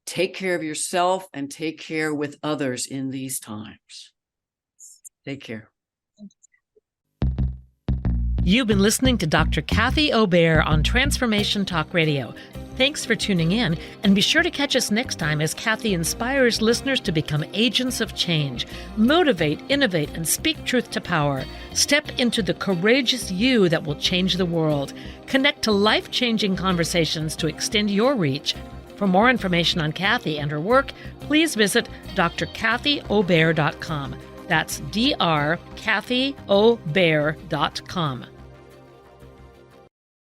Take care of yourself and take care with others in these times. Take care. You've been listening to Dr. Kathy Obear on Transformation Talk Radio. Thanks for tuning in, and be sure to catch us next time as Kathy inspires listeners to become agents of change, motivate, innovate, and speak truth to power. Step into the courageous you that will change the world. Connect to life-changing conversations to extend your reach. For more information on Kathy and her work, please visit drkathyobear.com. That's drkathyobear.com.